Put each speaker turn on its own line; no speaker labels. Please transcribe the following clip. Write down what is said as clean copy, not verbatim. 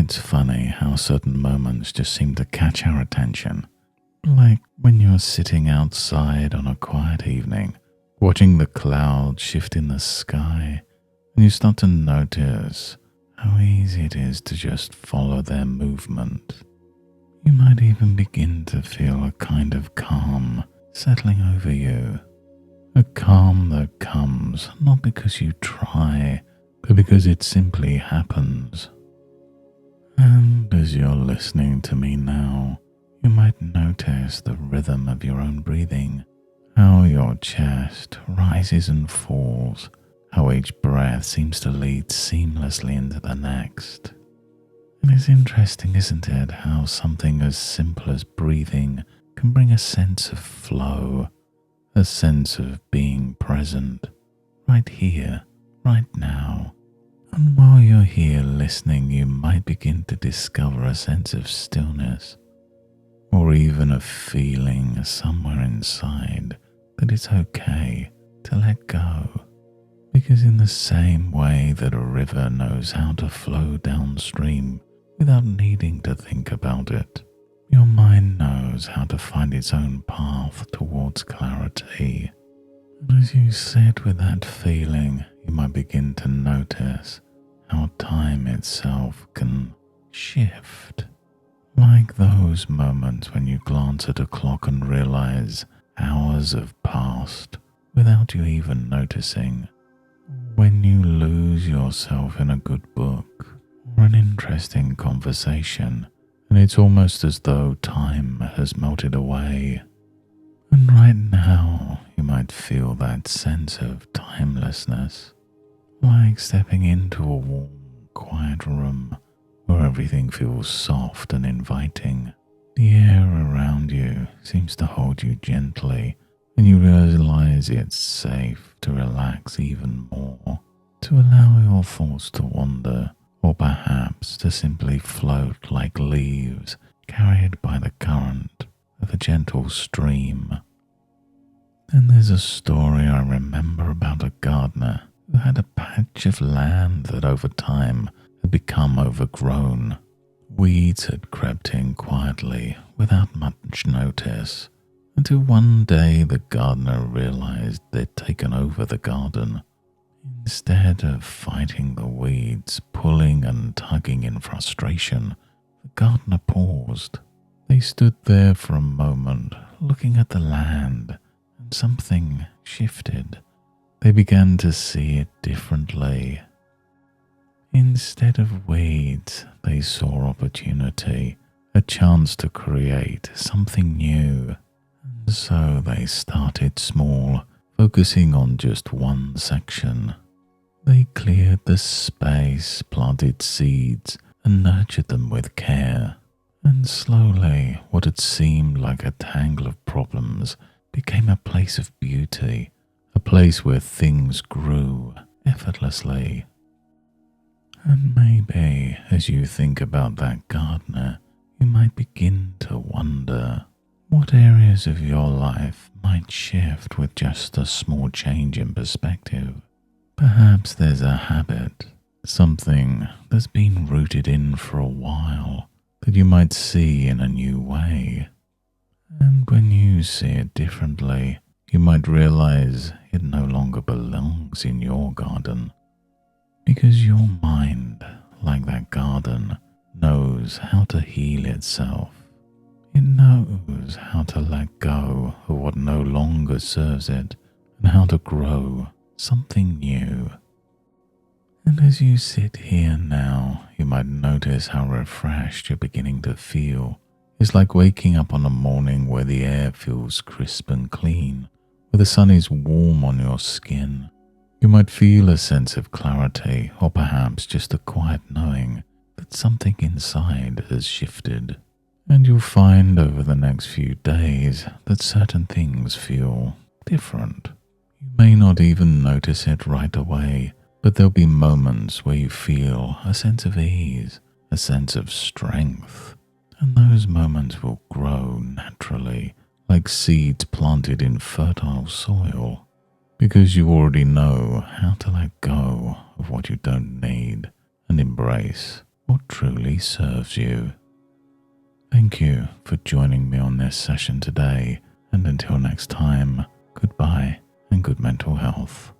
It's funny how certain moments just seem to catch our attention. Like when you're sitting outside on a quiet evening, watching the clouds shift in the sky, and you start to notice how easy it is to just follow their movement. You might even begin to feel a kind of calm settling over you. A calm that comes not because you try, but because it simply happens. And as you're listening to me now, you might notice the rhythm of your own breathing, how your chest rises and falls, how each breath seems to lead seamlessly into the next. And it's interesting, isn't it, how something as simple as breathing can bring a sense of flow, a sense of being present, right here, right now. And while you're here listening, you might begin to discover a sense of stillness, or even a feeling somewhere inside that it's okay to let go. Because in the same way that a river knows how to flow downstream without needing to think about it, your mind knows how to find its own path towards clarity. And as you sit with that feeling, you might begin to notice how time itself can shift. Like those moments when you glance at a clock and realize hours have passed without you even noticing. When you lose yourself in a good book or an interesting conversation, and it's almost as though time has melted away. And right now, you might feel that sense of timelessness, like stepping into a warm, quiet room where everything feels soft and inviting. The air around you seems to hold you gently, and you realize it's safe to relax even more, to allow your thoughts to wander, or perhaps to simply float like leaves carried by the current of a gentle stream. And there's a story I remember about a gardener who had a patch of land that over time had become overgrown. Weeds had crept in quietly without much notice, until one day the gardener realized they'd taken over the garden. Instead of fighting the weeds, pulling and tugging in frustration, the gardener paused. They stood there for a moment, looking at the land, and something shifted. They began to see it differently. Instead of weeds, they saw opportunity, a chance to create something new. And so they started small, focusing on just one section. They cleared the space, planted seeds, and nurtured them with care. And slowly, what had seemed like a tangle of problems became a place of beauty, a place where things grew effortlessly. And maybe, as you think about that gardener, you might begin to wonder what areas of your life might shift with just a small change in perspective. Perhaps there's a habit, something that's been rooted in for a while, that you might see in a new way. And when you see it differently, you might realize it no longer belongs in your garden. Because your mind, like that garden, knows how to heal itself. It knows how to let go of what no longer serves it and how to grow something new. And as you sit here now, you might notice how refreshed you're beginning to feel. It's like waking up on a morning where the air feels crisp and clean, where the sun is warm on your skin. You might feel a sense of clarity, or perhaps just a quiet knowing that something inside has shifted. And you'll find over the next few days that certain things feel different. You may not even notice it right away, but there'll be moments where you feel a sense of ease, a sense of strength. And those moments will grow naturally, like seeds planted in fertile soil, because you already know how to let go of what you don't need and embrace what truly serves you. Thank you for joining me on this session today, and until next time, goodbye and good mental health.